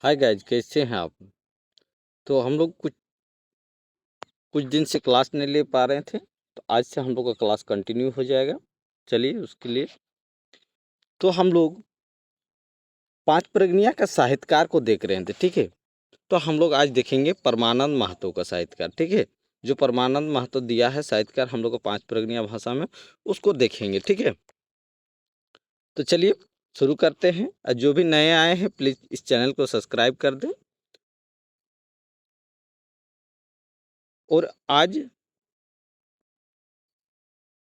Hi guys, कैसे हैं आप। तो हम लोग कुछ कुछ दिन से क्लास नहीं ले पा रहे थे, तो आज से हम लोग का क्लास कंटिन्यू हो जाएगा। चलिए उसके लिए तो हम लोग पांच प्रगनिया का साहित्यकार को देख रहे थे। ठीक है, तो हम लोग आज देखेंगे परमानंद महतो का साहित्यकार। ठीक है, जो परमानंद महतो दिया है साहित्यकार हम लोग को पांच प्रगनिया भाषा में, उसको देखेंगे। ठीक है, तो चलिए शुरू करते हैं। और जो भी नए आए हैं प्लीज़ इस चैनल को सब्सक्राइब कर दें। और आज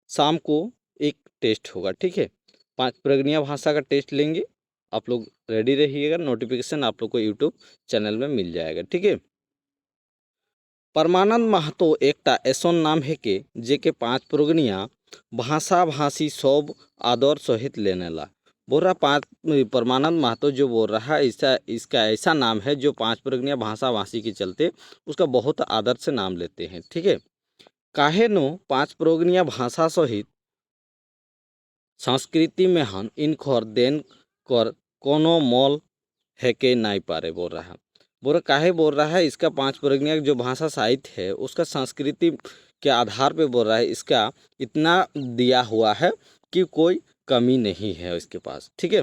शाम को एक टेस्ट होगा। ठीक है, पांच प्रगनिया भाषा का टेस्ट लेंगे। आप लोग रेडी रहिएगा, नोटिफिकेशन आप लोग को यूट्यूब चैनल में मिल जाएगा। ठीक है, परमानंद महतो एकटा ऐसा नाम है कि जे के पांच प्रगनिया भाषा भाषी सब आदर सहित लेने ला। बोल रहा पांच परमानंद महतो जो बोल रहा है इसका ऐसा नाम है जो पांच प्रगनिया भाषा भाषी के चलते उसका बहुत आदर से नाम लेते हैं। ठीक है, काहे नो पांच प्रगनिया भाषा सहित संस्कृति में हम इनखर देन कर कोनो मोल है के नहीं पारे। बोल रहा काहे बोल रहा है, इसका पांच प्रज्ञा जो भाषा साहित्य है उसका संस्कृति के आधार पे बोल रहा है, इसका इतना दिया हुआ है कि कोई कमी नहीं है इसके पास। ठीक है,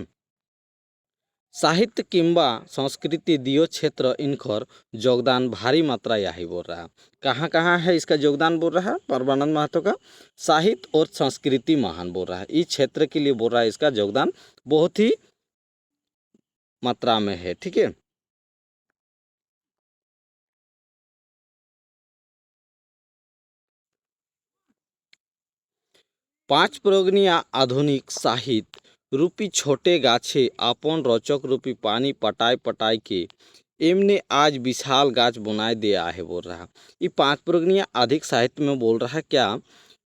साहित्य किंबा संस्कृति दियो क्षेत्र इनकर योगदान भारी मात्रा यही बोल रहा है। कहाँ कहाँ है इसका योगदान बोल रहा है परमानंद महतो का, साहित्य और संस्कृति महान बोल रहा है। इस क्षेत्र के लिए बोल रहा है इसका योगदान बहुत ही मात्रा में है। ठीक है, पांच प्रगनिया आधुनिक साहित्य रूपी छोटे गाछे आपन रोचक रूपी पानी पटाई पटाई के एमने आज विशाल गाछ बनाए दिया है। बोल रहा ये पांच प्रगनिया अधिक साहित्य में बोल रहा है क्या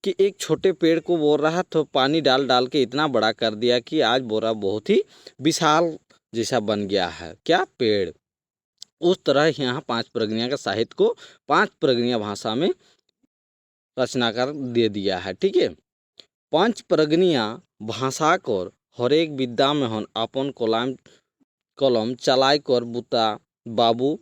कि एक छोटे पेड़ को बोल रहा तो पानी डाल डाल के इतना बड़ा कर दिया कि आज बोल रहा बहुत ही विशाल जैसा बन गया है क्या पेड़। उस तरह यहाँ पांच प्रगनिया का साहित्य को पांच प्रगनिया भाषा में रचनाकार दे दिया है। ठीक है, पांच प्रगनिया भाषा कर हरेक विद्या में हन अपन कलम चलाई कर बुता बाबू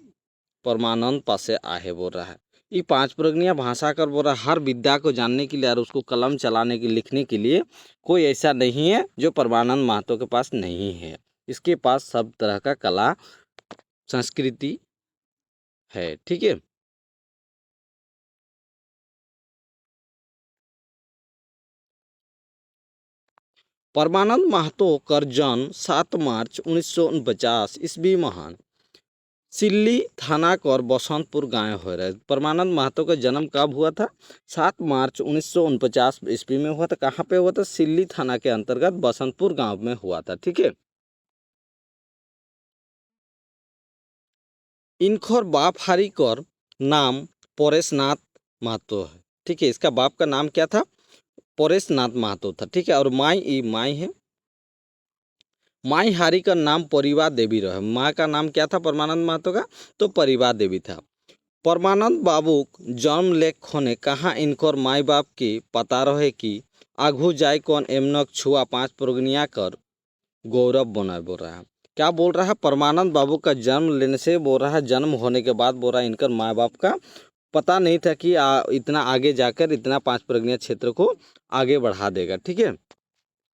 परमानंद पासे आहे। बोल रहा है ये पांच प्रगनिया भाषा कर बोल रहा है हर विद्या को जानने के लिए और उसको कलम चलाने के लिखने के लिए कोई ऐसा नहीं है जो परमानंद महतो के पास नहीं है। इसके पास सब तरह का कला संस्कृति है। ठीक है, परमानंद महतो कर जन्म 7 मार्च 1949 ईस्वी महान सिल्ली थाना कर बसंतपुर गाँव हो रहा है। परमानंद महतो का जन्म कब हुआ था? 7 मार्च 1949 ईस्वी में हुआ था। कहाँ पे हुआ था? सिल्ली थाना के अंतर्गत बसंतपुर गांव में हुआ था। ठीक है, इनखर बाप हारी कर नाम परेशनाथ महतो है। ठीक है, इसका बाप का नाम क्या था? परेशनाथ महतो था। ठीक है, और माई है माई हारी का नाम परिवा देवी रहे। माँ का नाम क्या था परमानंद महतो का? तो परिवा देवी था। परमानंद बाबूक जन्म लेख होने कहाँ इनकर माई बाप की पता रहे कि आघू जाय कौन एमनक छुआ पांच प्रगनिया कर गौरव बनाए। बोल रहा है क्या बोल रहा है? परमानंद बाबू का जन्म लेने से बोल रहा है जन्म होने के बाद बोल रहा है इनकर माँ बाप का पता नहीं था कि इतना आगे जाकर इतना पांच प्रगनिया क्षेत्र को आगे बढ़ा देगा। ठीक है,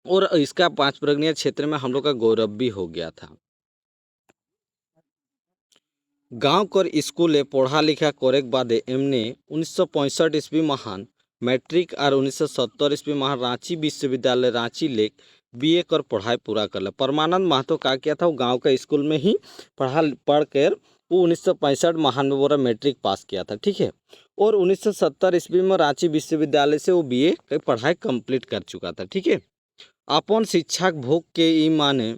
और इसका पांच प्रगनिया क्षेत्र में हम लोग का गौरव भी हो गया था। गांव कर स्कूले पढ़ा लिखा करे बादे एमने 1965 ईस्वी महान मैट्रिक और 1970 ईस्वी महान रांची विश्वविद्यालय रांची लेक बीए कर पढ़ाई पूरा कर ला। परमानंद महतो का किया था वो गांव का स्कूल में ही पढ़ कर वो 1965 महान में बोरा मैट्रिक पास किया था। ठीक है, और 1970 ईस्वी में रांची विश्वविद्यालय से वो बीए की पढ़ाई कंप्लीट कर चुका था। ठीक है, अपन शिक्षा भोग के ई माने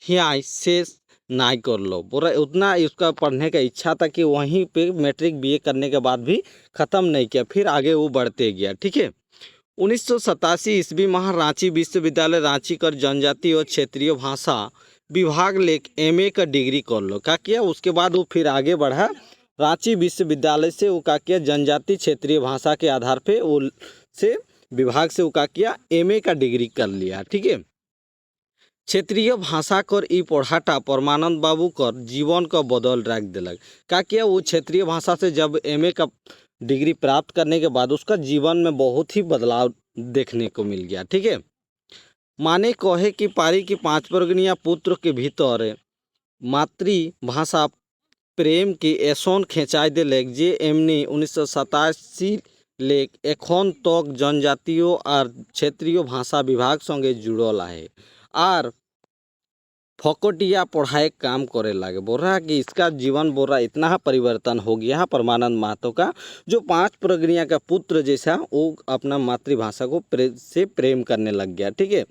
यहाँ से नहीं कर लो। बोला उतना उसका पढ़ने का इच्छा था कि वहीं पे मैट्रिक बीए करने के बाद भी ख़त्म नहीं किया, फिर आगे वो बढ़ते गया। ठीक है, 1987 ईस्वी में रांची विश्वविद्यालय रांची कर जनजाति और क्षेत्रीय भाषा विभाग ले एमए का डिग्री कर लो। क्या किया उसके बाद वो फिर आगे बढ़ा रांची विश्वविद्यालय से वो क्या किया जनजाति क्षेत्रीय भाषा के आधार पे वो से विभाग से वो क्या किया एमए का डिग्री कर लिया। ठीक है, क्षेत्रीय भाषा कर ई पढ़ाटा परमानंद बाबू कर जीवन को बदल रख दिलक। क्या किया, वो क्षेत्रीय भाषा से जब एमए का डिग्री प्राप्त करने के बाद उसका जीवन में बहुत ही बदलाव देखने को मिल गया। ठीक है, माने कहे कि पारी की 5 परगनिया पुत्र के भीतर मातृभाषा प्रेम के एसोन खेचाई दिलक जे एमनी 1987 लेक एखन तक जनजातीय और क्षेत्रीय भाषा विभाग संगे जुड़ल है और फकटिया पढ़ाई काम करे लगे। बोल रहा है कि इसका जीवन बोल रहा इतना परिवर्तन हो गया है परमानंद महतो का, जो 5 परगनिया का पुत्र जैसा वो अपना मातृभाषा को से प्रेम करने लग गया। ठीक है,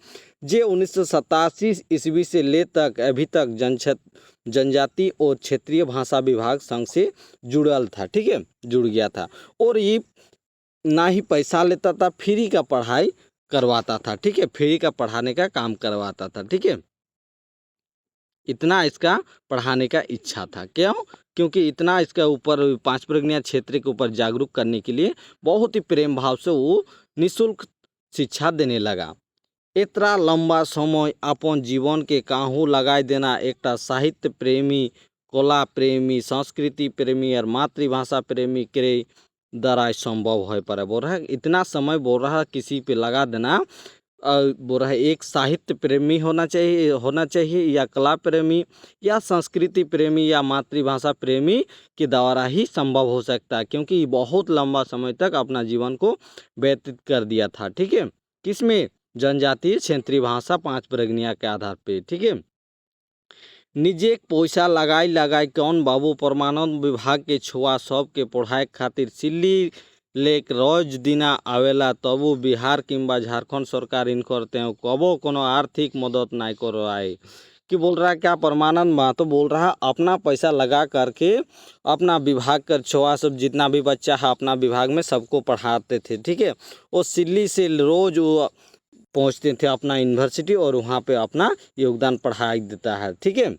जे 1987 ईस्वी से ले तक अभी तक जनजाति और क्षेत्रीय भाषा विभाग संघ से जुड़ल था। ठीक है, जुड़ गया था और ये ना ही पैसा लेता था, फ्री का पढ़ाई करवाता था। ठीक है, फ्री का पढ़ाने का काम करवाता था। ठीक है, इतना इसका पढ़ाने का इच्छा था। क्यों? क्योंकि इतना इसका ऊपर 5 प्रज्ञा क्षेत्र के ऊपर जागरूक करने के लिए बहुत ही प्रेम भाव से वो निःशुल्क शिक्षा देने लगा। इतना लंबा समय अपन जीवन के काहू लगाई देना एक साहित्य प्रेमी, कला प्रेमी, संस्कृति प्रेमी और मातृभाषा प्रेमी के द्वारा संभव हो पाए। बोल रहा है इतना समय बोल रहा है किसी पे लगा देना, बोल रहा है एक साहित्य प्रेमी होना चाहिए या कला प्रेमी या संस्कृति प्रेमी या मातृभाषा प्रेमी के द्वारा ही संभव हो सकता है, क्योंकि बहुत लंबा समय तक अपना जीवन को व्यतीत कर दिया था। ठीक है, किसमें? जनजातीय क्षेत्रीय भाषा 5 प्रज्ञा के आधार पे। ठीक है, निजे पैसा लगाई कौन बाबू परमानंद विभाग के छुआ सब के पढ़ाई खातिर सिल्ली लेक रोज दिना आवेला, तबु बिहार किंबा झारखंड सरकार इन करते हैं कबो कोनो आर्थिक मदद नहीं करो आए। कि बोल रहा है क्या परमानंद महतो बोल रहा है अपना पैसा लगा करके अपना विभाग कर छुआ सब जितना भी बच्चा है अपना विभाग में सबको पढ़ाते थे। ठीक है, वो सिल्ली से रोज वो पहुँचते थे अपना यूनिवर्सिटी और वहाँ पे अपना योगदान पढ़ाई देता है। ठीक है,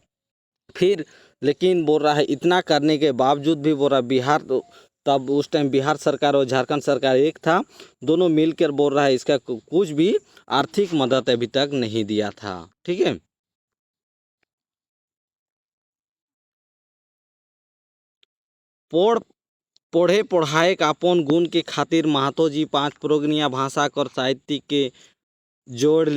फिर लेकिन बोल रहा है इतना करने के बावजूद भी बोल रहा बिहार तो तब उस टाइम बिहार सरकार और झारखंड सरकार एक था, दोनों मिलकर बोल रहा है इसका कुछ भी आर्थिक मदद अभी तक नहीं दिया था। ठीक है, पढ़े पढ़ाए का अपन गुण के खातिर महतो जी 5 प्रज्ञा भाषा कर साहित्य के जोड़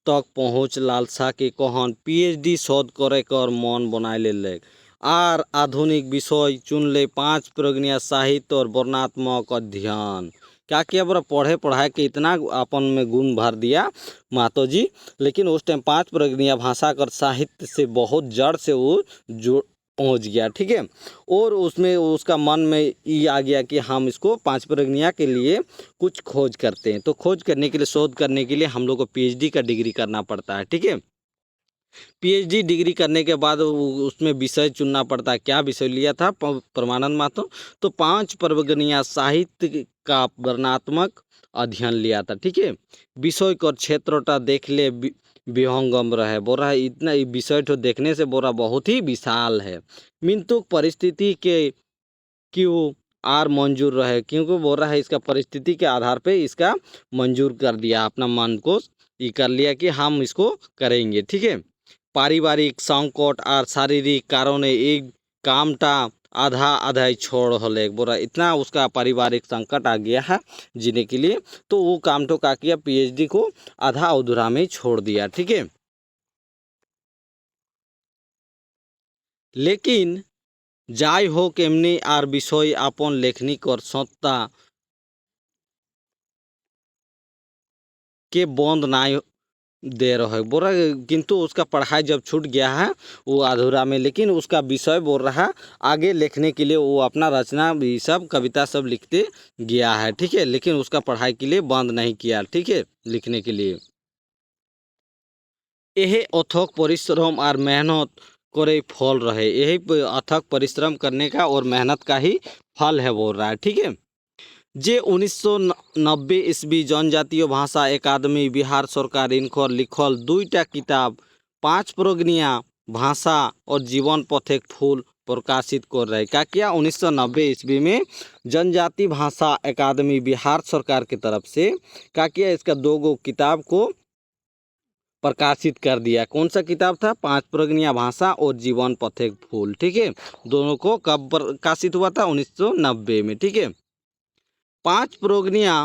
तक पहुँच लालसा के कहन पीएचडी शोध करे कर मन बनाए ले आर आधुनिक विषय चुन ले 5 प्रज्ञा साहित्य और वर्णनात्मक अध्ययन। क्या किया बोला पढ़े पढ़ाए के इतना अपन में गुण भर दिया महतो जी, लेकिन उस टाइम 5 प्रज्ञा भाषा कर साहित्य से बहुत जड़ से वो जो पहुँच गया। ठीक है, और उसमें उसका मन में ये आ गया कि हम इसको 5 प्रज्ञा के लिए कुछ खोज करते हैं। तो खोज करने के लिए, शोध करने के लिए हम लोग को पीएचडी का डिग्री करना पड़ता है। ठीक है, पीएचडी डिग्री करने के बाद उसमें विषय चुनना पड़ता है। क्या विषय लिया था परमानंद महतो? तो 5 प्रज्ञा साहित्य का वर्णनात्मक अध्ययन लिया था। ठीक है, विषय को क्षेत्रटा देख ले विहंगम रहे। बोल रहा है इतना विषय तो देखने से बोल रहा बहुत ही विशाल है, मिंतु परिस्थिति के क्यों आर मंजूर रहे, क्योंकि बोल रहा है इसका परिस्थिति के आधार पे इसका मंजूर कर दिया, अपना मन को ये कर लिया कि हम इसको करेंगे। ठीक है, पारिवारिक संकट और शारीरिक कारणों एक कामटा आधा आधा ही छोड़ होले। बोला इतना उसका पारिवारिक संकट आ गया है जीने के लिए, तो वो काम तो क्या किया पीएचडी को आधा अधूरा में छोड़ दिया। ठीक है, लेकिन যাই হোক এমনি আর বিষয় আপন लेखनी कर सत्ता के बंद ना दे रहे। बोल रहा है किंतु उसका पढ़ाई जब छूट गया है वो अधूरा में, लेकिन उसका विषय बोल रहा आगे लिखने के लिए वो अपना रचना भी सब कविता सब लिखते गया है। ठीक है, लेकिन उसका पढ़ाई के लिए बंद नहीं किया। ठीक है, लिखने के लिए यही अथक परिश्रम और मेहनत करे फल रहे, यही अथक परिश्रम करने का और मेहनत का ही फल है बोल रहा है। ठीक है, जे 1990 ईस्वी जनजातीय भाषा अकादमी बिहार सरकार इनकर लिखल 2टा किताब 5 प्रज्ञा भाषा और जीवन पथ एक फूल प्रकाशित कर रहे। क्या किया 1990 ईस्वी में जनजाति भाषा अकादमी बिहार सरकार की तरफ से क्या किया इसका 2 किताब को प्रकाशित कर दिया। कौन सा किताब था? पांच प्रगनिया भाषा और जीवन पथ एक फूल। ठीक है, दोनों को कब प्रकाशित हुआ था? 1990 में। ठीक है, पांच प्रगनिया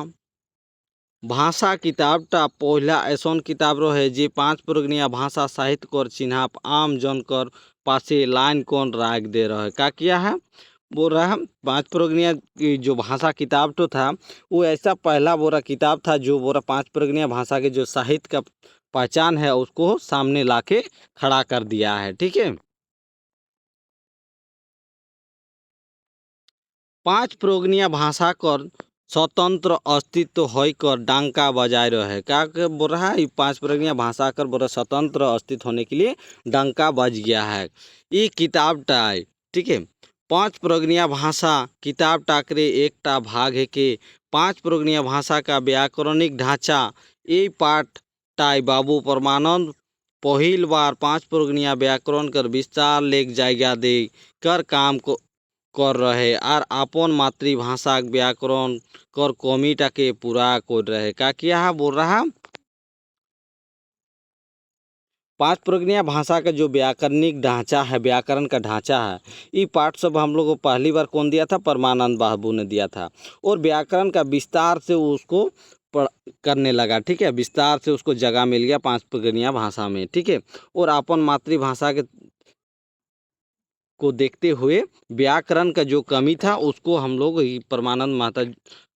भाषा किताबटा पहला ऐसा किताब रहे जे पांच प्रगनिया भाषा साहित्य कर चिन्हाप आम जनकर पासे लाइन कौन राग दे रहे। क्या किया है? बोल रहा है पांच प्रगनिया की जो भाषा किताब तो था वो ऐसा पहला बोरा किताब था जो बोरा पांच प्रगनिया भाषा के जो साहित्य का पहचान है उसको सामने लाके खड़ा कर दिया है। ठीक है, पांच प्रगनिया भाषा कर स्वतंत्र अस्तित्व होकर डंका बजाय रहे। क्या बोल रहा है? पांच प्रगनिया भाषा कर बोरा स्वतंत्र अस्तित्व होने के लिए डंका बज गया है। ये किताब टाइ। ठीक है, पांच प्रगनिया भाषा किताब टाकरे एकटा भाग है के पांच प्रगनिया भाषा का व्याकरणिक ढांचा ये पाठ टाइ बाबू परमानंद पहिल बार पांच प्रगनिया व्याकरण कर विस्तार लेख जायगा दे कर काम को कर रहे और अपन मातृभाषा व्याकरण कर कमिटाके पूरा कर रहे। क्या किया है? बोल रहा पांच प्रगनिया भाषा का जो व्याकरणिक ढांचा है, व्याकरण का ढांचा है, ये पाठ सब हम लोग को पहली बार कौन दिया था? परमानंद बाबू ने दिया था। और व्याकरण का विस्तार से उसको करने लगा। ठीक है, विस्तार से उसको जगह मिल गया पांच प्रगनिया भाषा में। ठीक है, और अपन मातृभाषा के को देखते हुए व्याकरण का जो कमी था उसको हम लोग परमानंद माता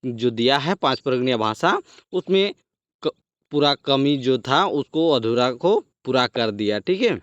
जो दिया है पांच प्रगनिया भाषा उसमें क, पूरा कमी जो था उसको अधूरा को पूरा कर दिया। ठीक है,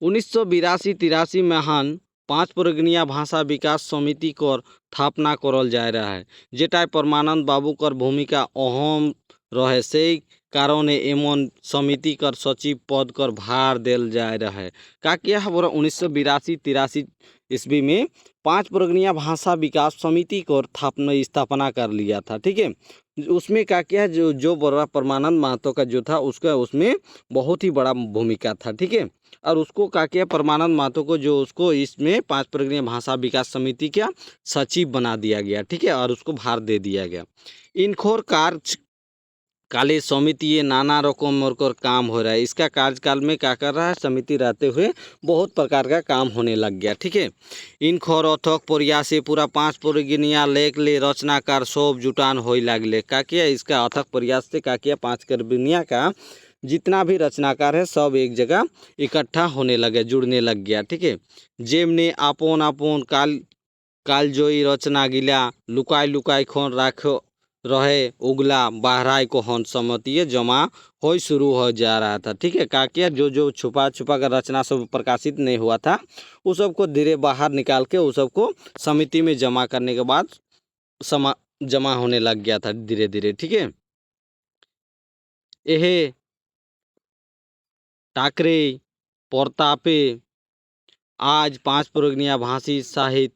1982-83 में हन पांच प्रगनिया भाषा विकास समिति कर स्थापना करल जा रहा है जेटाय परमानंद बाबू कर भूमिका अहम रहे से कारण एमन समिति कर सचिव पद कर भार देल जा रहा है। का किया है? बोरा 1982-83 ईस्वी में पांच प्रगनिया भाषा विकास समिति को स्थापना कर लिया था। ठीक है, उसमें क्या किया? जो बोरा परमानंद महतो का जो था उसका उसमें बहुत ही बड़ा भूमिका था। ठीक है, और उसको क्या किया? परमानंद महतो को जो उसको इसमें पांच प्रगनिया भाषा विकास समिति का सचिव बना दिया गया। ठीक है, और उसको भार दे दिया गया। इनखोर कार्य काले समिति ये नाना रकम और काम हो रहा है। इसका कार्यकाल में क्या कर रहा है? समिति रहते हुए बहुत प्रकार का काम होने लग गया। ठीक है, इन खोर अथक प्रयास से पूरा पांच प्रगनिया लेख ले रचनाकार सब जुटान हो लगले। क्या किया? इसका अथक प्रयास से क्या किया? पांच प्रगनिया का जितना भी रचनाकार है सब एक जगह इकट्ठा होने लगे, जुड़ने लग गया। ठीक है, जेमने आपन आपन कालजोई रचना गिला लुकाई लुकाई खोन राखो रहे उगला बहराई को हन समतिये जमा हो शुरू हो जा रहा था। ठीक है, क्या किया? जो छुपा छुपा कर रचना सब प्रकाशित नहीं हुआ था उस सबको धीरे बाहर निकाल के उस सबको समिति में जमा करने के बाद समा जमा होने लग गया था धीरे धीरे। ठीक है, यह टाकरे परतापे आज पांच प्रगनिया भाषी साहित्य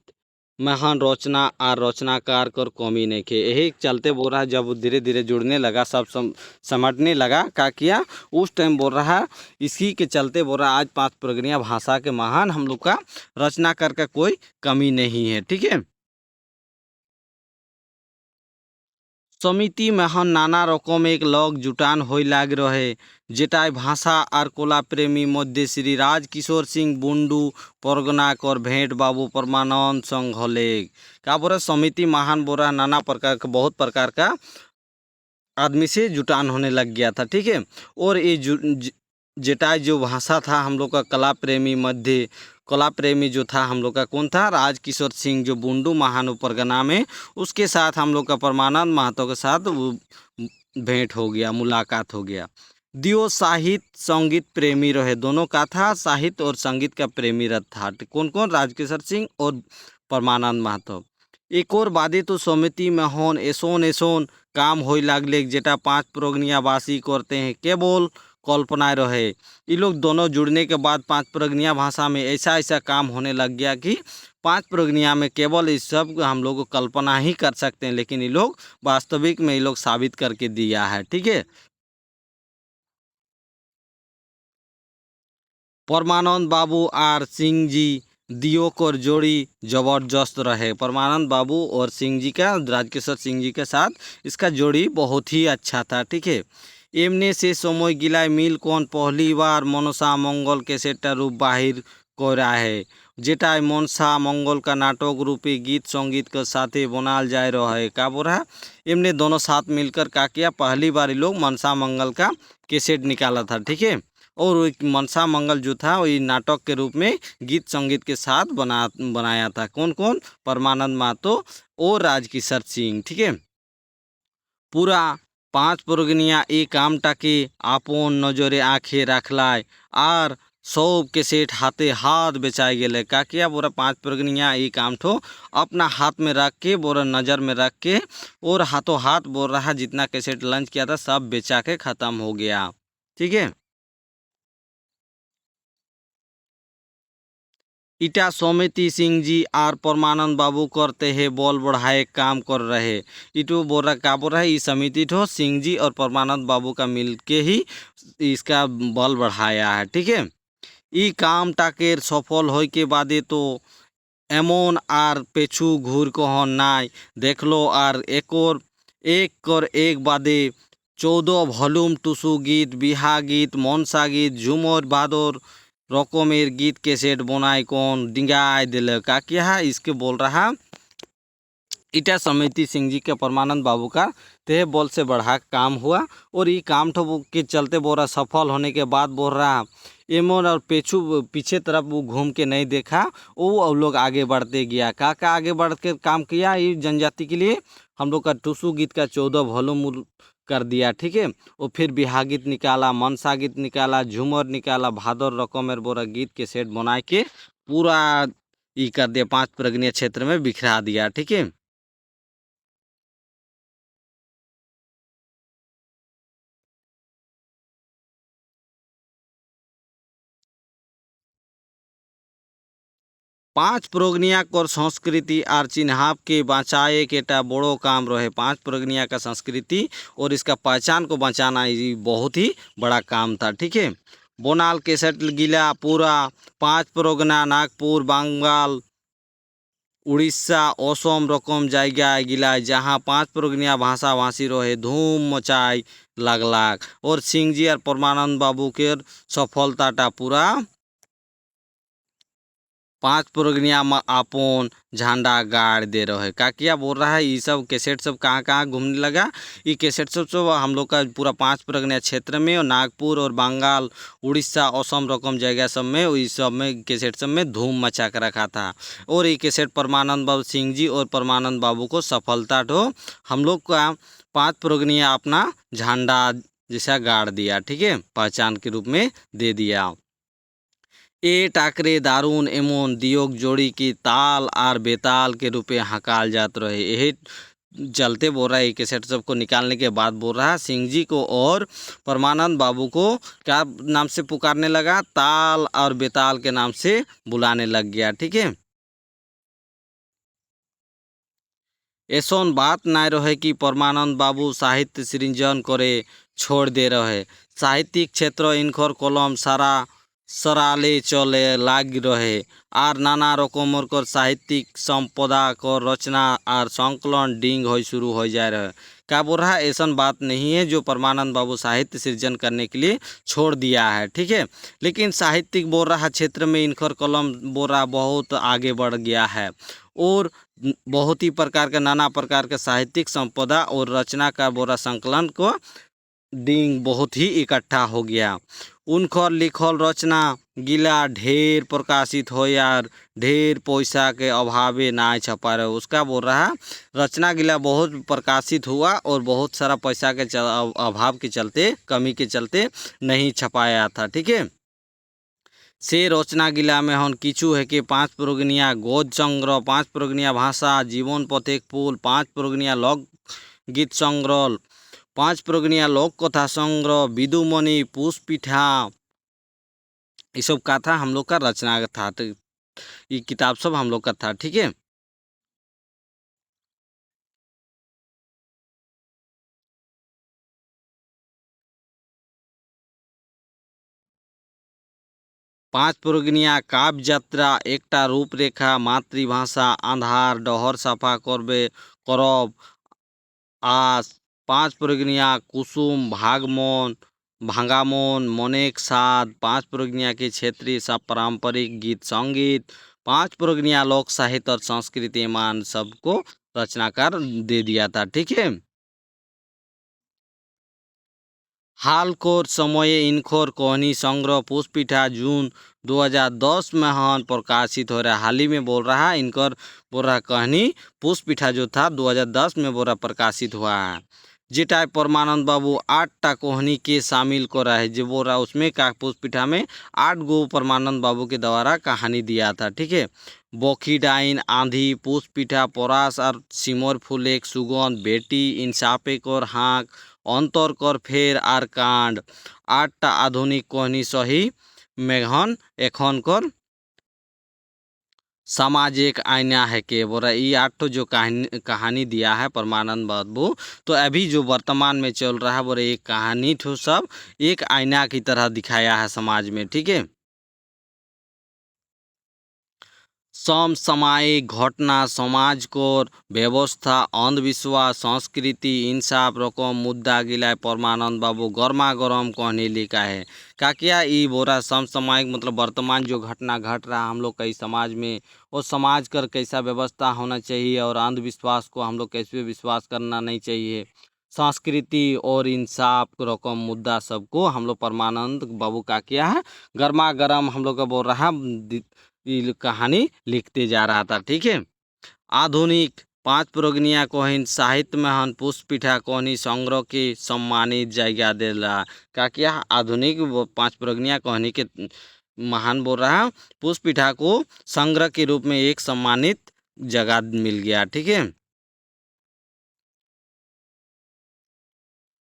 महान रचना और रचनाकार कर कमी नहीं के यही चलते बोल रहा है। जब धीरे धीरे जुड़ने लगा सब समझने लगा क्या किया उस टाइम बोल रहा है इसी के चलते बोल रहा है आज पांच प्रगनिया भाषा के महान हम लोग का रचनाकार का कोई कमी नहीं है। ठीक है, समिति में हम नाना रकम एक लग जुटान हो लाग रहे जेटाय भाषा और कला प्रेमी मध्य श्री राज किशोर सिंह बुंडू परगना कर भेंट बाबू परमानंद संग हले। क्या बोरा? समिति महान बोरा नाना प्रकार का बहुत प्रकार का आदमी से जुटान होने लग गया था। ठीक है, और ये जेटाय जो भाषा था हम लोग का कला प्रेमी मध्य कला प्रेमी जो था हम लोग का कौन था? राज किशोर सिंह जो बुंडू महानु परगना में उसके साथ हम लोग का परमानंद महतो के साथ वो भेंट हो गया, मुलाकात हो गया। दियो साहित्य संगीत प्रेमी रहे, दोनों का था साहित्य और संगीत का प्रेमी रह था। कौन कौन? राजकिशोर सिंह और परमानंद महतो। एक और बादे तो समिति में होन एसोन एसोन काम हो लागले जेटा पांच प्रगनियावासी करते हैं केवल कल्पनाएं रहे। ये लोग दोनों जुड़ने के बाद पांच प्रगनिया भाषा में ऐसा ऐसा काम होने लग गया कि पांच प्रगनिया में केवल इस सब हम लोग को कल्पना ही कर सकते हैं लेकिन ये लोग वास्तविक में ये लोग साबित करके दिया है। ठीक है, परमानंद बाबू आर सिंह जी दियोक और जोड़ी जबरदस्त रहे। परमानंद बाबू और सिंह जी का, राजकिशोर सिंह जी के साथ इसका जोड़ी बहुत ही अच्छा था। ठीक है। एमने से समय गिलाय मिल कौन पहली बार मनसा मंगल कैसेटटा रूप बाहिर करा है, जेटा मनसा मंगल का नाटक रूपी गीत संगीत के साथे बनाल जाए रहा है। का बोल रहा, इमने दोनों साथ मिलकर का किया, पहली बार ये लोग मनसा मंगल का कैसेट निकाला था। ठीक है। और वो एक मनसा मंगल जो था वही नाटक के रूप में गीत संगीत के साथ बनाया था। कौन कौन? परमानंद महतो और राजकिशोर सिंह। ठीक है। पूरा 5 প্রগনিয়া এই কামটাকে আপন নজরে आँखे রাখলায় আর सब कैसेट हाथे हाथ बेचाए गेले। का किया? बोरा 5 प्रगनिया ये काम ठो अपना हाथ में रख के, बोरा नज़र में रख के, और हाथों हाथ बोल रहा जितना कैसेट लंच किया था सब बेचा के ख़त्म हो गया। ठीक है। इटा सोमेती सिंह जी और परमानंद बाबू करते हैं बॉल बढ़ाए काम कर रहे। इटू बोल रहा, क्या बोल रहा है, इस समिति ठो सिंह जी और परमानंद बाबू का मिल के ही इसका बल बढ़ाया है। ठीक है। ई काम टाकेर सफल होय के बादे तो एमन आर पेछू घूर कहन नाय देखलो और एक कर एक बादे 14 ভলিউম টুসু गीत, बिहा गीत, मनसा गीत, झूमर भादर रकमेर गीत कैसेट बनाए कौन डिंगाए दिल। का किया है? इसके बोल रहा इटा समिति सिंह जी के परमानंद बाबू का ते बल से बढ़ा काम हुआ, और ये काम ठो के चलते बोल रहा सफल होने के बाद बोल रहा एमन और पीछे तरफ वो घूम के नहीं देखा, वो लोग आगे बढ़ते गया। का आगे बढ़ के काम किया ये जनजाति के लिए? हम लोग का टुसु गीत का 14 वॉल्यूम कर दिया। ठीक है। और फिर बिहा गीत निकाला, मनसा गीत निकाला, झूमर निकाला, भादर रकमेर बोरा गीत के सेट बना के पूरा ये कर दिया, 5 प्रगनीय क्षेत्र में बिखरा दिया। ठीक है। 5 प्रगनिया कर संस्कृति और चिन्हाप के बचाए के टा बड़ो काम रहे। 5 प्रगनिया का संस्कृति और इसका पहचान को बचाना ये बहुत ही बड़ा काम था। ठीक है। बोनाल केसट गिला पूरा 5 प्रगना नागपुर, बंगाल, उड़ीसा, असम रकम जायगाय गिलाय जहाँ 5 प्रगनिया भाषा भाषी रहे धूम मचाई लागलाक। और सिंह जी और परमानंद बाबू के सफलताटा पूरा 5 प्रगनिया में आपन झंडा गाड़ दे रहे है। का किया बोल रहा है? ये सब कैसेट सब कहाँ कहाँ घूमने लगा। ये कैसेट सब हम लोग का पूरा 5 प्रगनिया क्षेत्र में और नागपुर और बंगाल, उड़ीसा, असम रकम जगह सब में, इस सब में कैसेट सब में धूम मचा कर रखा था। और ये कैसेट परमानंद बाबू सिंह जी और परमानंद बाबू को सफलता ठो हम लोग का 5 प्रगनिया अपना झंडा जैसा गाड़ दिया। ठीक है। पहचान के रूप में दे दिया। ए टाकरे दारुन एमन दियोग जोड़ी की ताल और बेताल के रूपे हकाल जात रहे। यही चलते बोल रहा है कैसेट सबको निकालने के बाद बोल रहा सिंह जी को और परमानंद बाबू को क्या नाम से पुकारने लगा? ताल और बेताल के नाम से बुलाने लग गया। ठीक है। ऐसन बात ना रहे कि परमानंद बाबू साहित्य सृजन करे छोड़ दे रहे। साहित्यिक क्षेत्र इनकर कलम सारा सराले चले लाग रहे और नाना रकमर कर साहित्यिक संपदा कर रचना और संकलन डिंग हो शुरू हो जा रहे। क्या बोल रहा है? ऐसा बात नहीं है जो परमानंद बाबू साहित्य सृजन करने के लिए छोड़ दिया है। ठीक है। लेकिन साहित्यिक बोल रहा क्षेत्र में इनकर कलम बोल रहा बहुत आगे बढ़ गया है, और बहुत ही प्रकार के नाना प्रकार के साहित्यिक संपदा और रचना का बोरा संकलन को डिंग बहुत ही इकट्ठा हो गया। उनकर लिखल रचना गिला ढेर प्रकाशित हो यार ढेर पैसा के अभावे ना छपा रहे। उसका बोल रहा रचना गिला बहुत प्रकाशित हुआ और बहुत सारा पैसा के अभाव के चलते, कमी के चलते नहीं छपाया था। ठीक है। से रचना गिला में हन किचु है कि 5 प्रगनिया गोद संग्रह, 5 प्रगनिया भाषा जीवन पथेक पुल, 5 प्रगनिया लोक गीत संग्रह, 5 प्रगनिया लोक कथा संग्रह, विदुमणि पुष्पिठा, ये सब का था हम लोग का रचना था। तो ये किताब सब हम लोग का था। ठीक है। पाँच प्रज्ञा काव्य যাত্রা একটা রূপরেখা মাতৃভাষা আঁধার ডহর সাফা করবে করব আস পাঁচ प्रज्ञा कुसुम भागमन भांगामन मनेक साध पाँच प्रज्ञा के क्षेत्रीय सब पारंपरिक गीत संगीत पाँच प्रज्ञा लोक साहित्य और संस्कृति मान सबको रचनाकार दे दिया था। ठीक है। हालकोर समये इनखोर कहानी संग्रह पुष्पिठा जून 2010 में हन प्रकाशित हो रहा है। हाल ही में बोल रहा है इनकर बोल रहा कहानी पुष्पिठा जो था 2010 में बोल रहा प्रकाशित हुआ है। जेटा परमानंद बाबू 8टा कहानी के शामिल को रहा है जो बोल रहा उसमें का पुष्पिठा में 8 गो परमानंद बाबू के द्वारा कहानी दिया था। ठीक है। बखी डाइन आंधी पुष्पिठा परास और सिमर फुलेक सुगंध बेटी इंसाफे कर हाँक अंतर कर फेर और कांड 8टा आधुनिक कहानी सही मेघन एखन कर समाज एक आईना है के बोरा ये 8 जो कहानी दिया है परमानंद बाबू तो अभी जो वर्तमान में चल रहा है बोरा एक कहानी ठो सब एक आईना की तरह दिखाया है समाज में। ठीक है। समसामयिक घटना समाज कोर व्यवस्था अंधविश्वास संस्कृति इंसाफ रकम मुद्दा गिलाय परमानंद बाबू गर्मा गर्म कहने लिखा है। का क्या ये बोरा समसामयिक मतलब वर्तमान जो घटना घट रहा हम लोग कई समाज में और समाज कर कैसा व्यवस्था होना चाहिए और अंधविश्वास को हम लोग कैसे विश्वास करना नहीं चाहिए संस्कृति और इंसाफ रकम मुद्दा सबको हम लोग परमानंद बाबू का किया है गर्मा गर्म हम लोग का बोल रहा ये कहानी लिखते जा रहा था। ठीक है। आधुनिक पाँच प्रज्ञा कोहिन साहित्य में हन पुष्पिठा कहानी संग्रह के सम्मानित जगह दिला का क्या आधुनिक पाँच प्रज्ञा कहानी के महान बोल रहा पुष्पिठा को संग्रह के रूप में एक सम्मानित जगह मिल गया। ठीक है।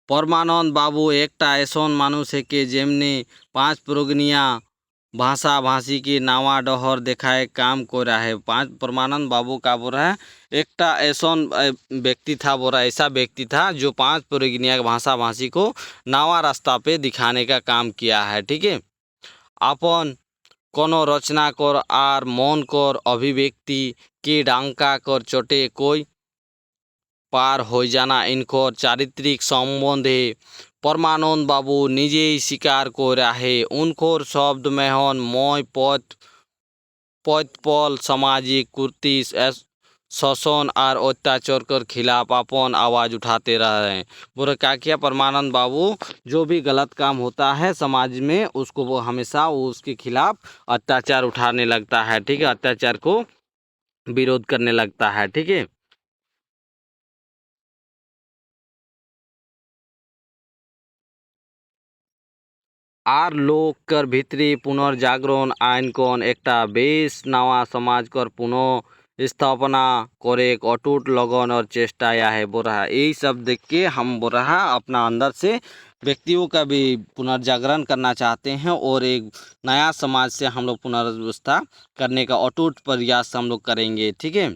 परमानंद बाबू एकटा ऐसन मानुष है कि जेमने पाँच प्रज्ञा भाषा भाषी की नावा डहर देखाए काम को रहा है। पाँच परमानंद बाबू का बोल रहा है एकटा ऐसन व्यक्ति था बोल रहा ऐसा व्यक्ति था जो पाँच प्रज्ञा भाषा भाषी को नावा रास्ता पे दिखाने का काम किया है। ठीक है। अपन कोनो रचना कर आर मौन कर अभिव्यक्ति के डांका कर चोटे कोई पार हो जाना इनकोर चारित्रिक संबंध है। परमानंद बाबू निजे ही स्वीकार को रहे उनकोर शब्द में हन मय पथ पल सामाजिक कुर्ती शोषण और अत्याचार कर खिलाफ अपन आवाज़ उठाते रहे हैं। बोले क्या किया परमानंद बाबू जो भी गलत काम होता है समाज में उसको वो हमेशा उसके खिलाफ अत्याचार उठाने लगता है। ठीक है। अत्याचार को विरोध करने लगता है। ठीक है। आर लोक कर भीतरी पुनर्जागरण आइन कौन एकटा बेस नवा समाज कर पुनः स्थापना करे एक अटूट लगन और चेष्टा आया है बोल रहा यही सब देख के हम बोल रहा अपना अंदर से व्यक्तियों का भी पुनर्जागरण करना चाहते हैं और एक नया समाज से हम लोग पुनर्व्यवस्था करने का अटूट प्रयास हम लोग करेंगे। ठीक है।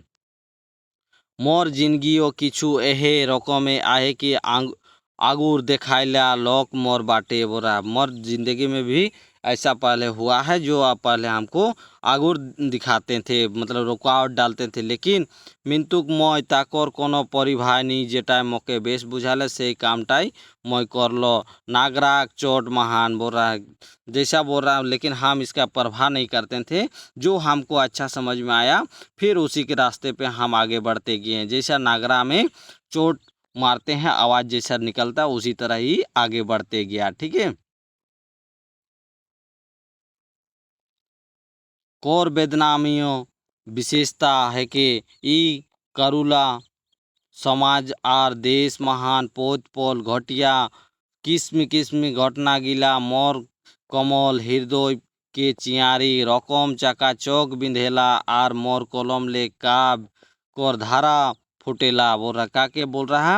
मोर जिंदगीओ किछु एहे रकमे आहे कि आगुर देखाइला लोक मोर बाटे बोरा मोर जिंदगी में भी ऐसा पहले हुआ है जो आप पहले हमको आगुर दिखाते थे मतलब रुकावट डालते थे लेकिन मिंतुक मय ताकर कोनो परिभाय नहीं जेटाय मोके बेश बुझाले से कामटाई मय करलो नागराग चोट महान बोल रहा है जैसा बोल रहा हूँ लेकिन हम इसका प्रभाव नहीं करते थे जो हमको अच्छा समझ में आया फिर उसी के रास्ते पे हम आगे बढ़ते गए हैं। जैसा नागरा में चोट मारते हैं आवाज़ जैसा निकलता उसी तरह ही आगे बढ़ते गया। ठीक है। कौर बेदनामियों विशेषता है कि ई करुला समाज आर देश महान पोत पोल घटिया किस्म किस्म घटना गिला मोर कमल हृदय के चियारी रकम चाका चौक बिंधेला आर मोर कलम ले काब कर धारा फुटेला बोल रहा का के बोल रहा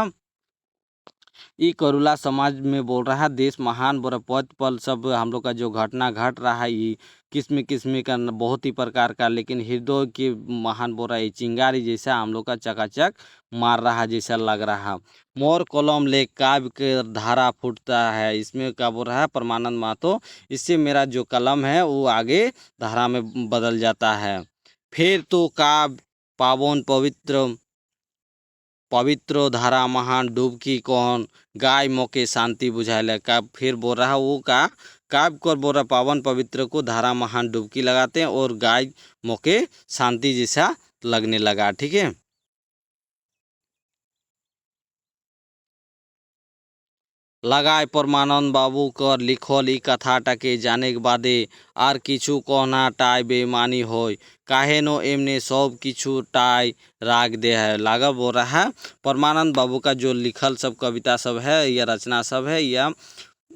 ये करुला समाज में बोल रहा है, देश महान बोरा पद पल सब हम लोग का जो घटना घट रहा है ये किस्म किस्म का बहुत ही प्रकार का, लेकिन हृदय के महान बोल रहा है चिंगारी जैसा हम लोग का चकाचक मार रहा जैसा लग रहा। मोर कलम ले काव्य के धारा फूटता है, इसमें क्या बोल रहा है परमानंद महतो, इससे मेरा जो कलम है वो आगे धारा में बदल जाता है। फिर तो काव्य पावन पवित्र पवित्र धारा महान डूबकी कौन गाय मोके शांति बुझाए का, फिर बोल रहा वो का काव्य को बोल रहा पावन पवित्र को धारा महान डुबकी लगाते हैं और गाय मोके शांति जैसा लगने लगा। ठीक है, लगाए परमानंद बाबू कर लिखल ई कथाटाके जाने के बादे आर किछु कहना टाई बेईमानी होय, काहे नो एमने सब किछु टाई राग दे है। लागल बोल रहा है परमानंद बाबू का जो लिखल सब कविता सब है या रचना सब है या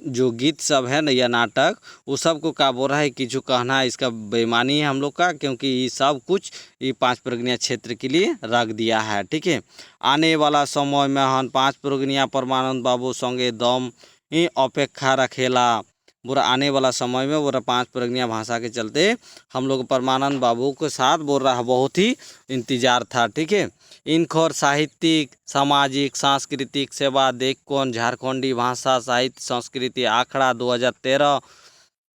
जो गीत सब है ना या नाटक, वो सब को का बोल रहा है किछु कहना है इसका बेईमानी है हम लोग का, क्योंकि ये सब कुछ ये पांच प्रगनिया क्षेत्र के लिए रख दिया है। ठीक है, आने वाला समय में हम पांच प्रगनिया परमानंद बाबू संगे दम ही अपेक्षा रखेला। बुरा आने वाला समय में बुरा पांच प्रगनिया भाषा के चलते हम लोग परमानंद बाबू के साथ बोल रहा बहुत ही इंतजार था। ठीक है, इनखोर साहित्यिक सामाजिक सांस्कृतिक सेवा देख कौन झारखंडी भाषा साहित्य संस्कृति आखड़ा 2013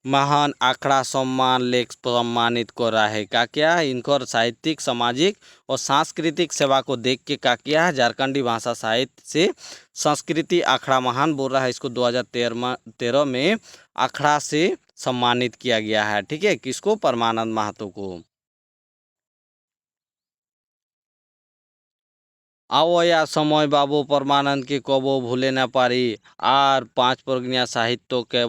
महान आखड़ा सम्मान लेख सम्मानित कर रहा है। का क्या इनखोर साहित्यिक सामाजिक और सांस्कृतिक सेवा को देख के का किया है झारखंडी भाषा साहित्य से संस्कृति आखड़ा महान बोल रहा है, इसको 2013 में आखड़ा से सम्मानित किया गया है। ठीक है, किसको परमानंद महतो को। आओ या समय बाबू परमानंद के कबो भूले न पारी, आर पांच प्रज्ञा साहित्य के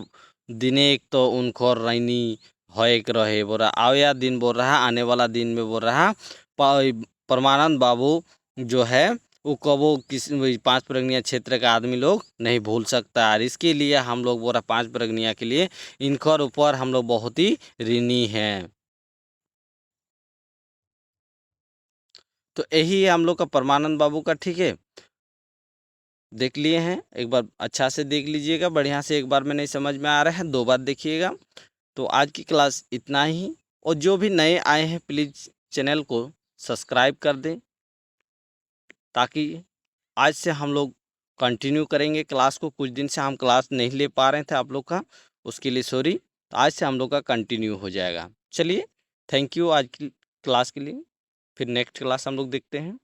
दिनेक तो उनको रैनी होएक रहे बोरा। आओ या दिन बोल रहा आने वाला दिन में बोल रहा परमानंद बाबू जो है वो कबो किसी पांच प्रज्ञा क्षेत्र का आदमी लोग नहीं भूल सकता। और इसके लिए हम लोग बोल रहा पांच प्रज्ञा के लिए इनकर ऊपर हम लोग बहुत ही ऋणी हैं। तो यही है हम लोग का परमानंद बाबू का। ठीक है, देख लिए हैं, एक बार अच्छा से देख लीजिएगा, बढ़िया से, एक बार में नहीं समझ में आ रहा है 2 बार देखिएगा। तो आज की क्लास इतना ही, और जो भी नए आए हैं प्लीज़ चैनल को सब्सक्राइब कर दें, ताकि आज से हम लोग कंटिन्यू करेंगे क्लास को। कुछ दिन से हम क्लास नहीं ले पा रहे थे आप लोग का, उसके लिए सॉरी। तो आज से हम लोग का कंटिन्यू हो जाएगा। चलिए, थैंक यू आज की क्लास के लिए, फिर नेक्स्ट क्लास हम लोग देखते हैं।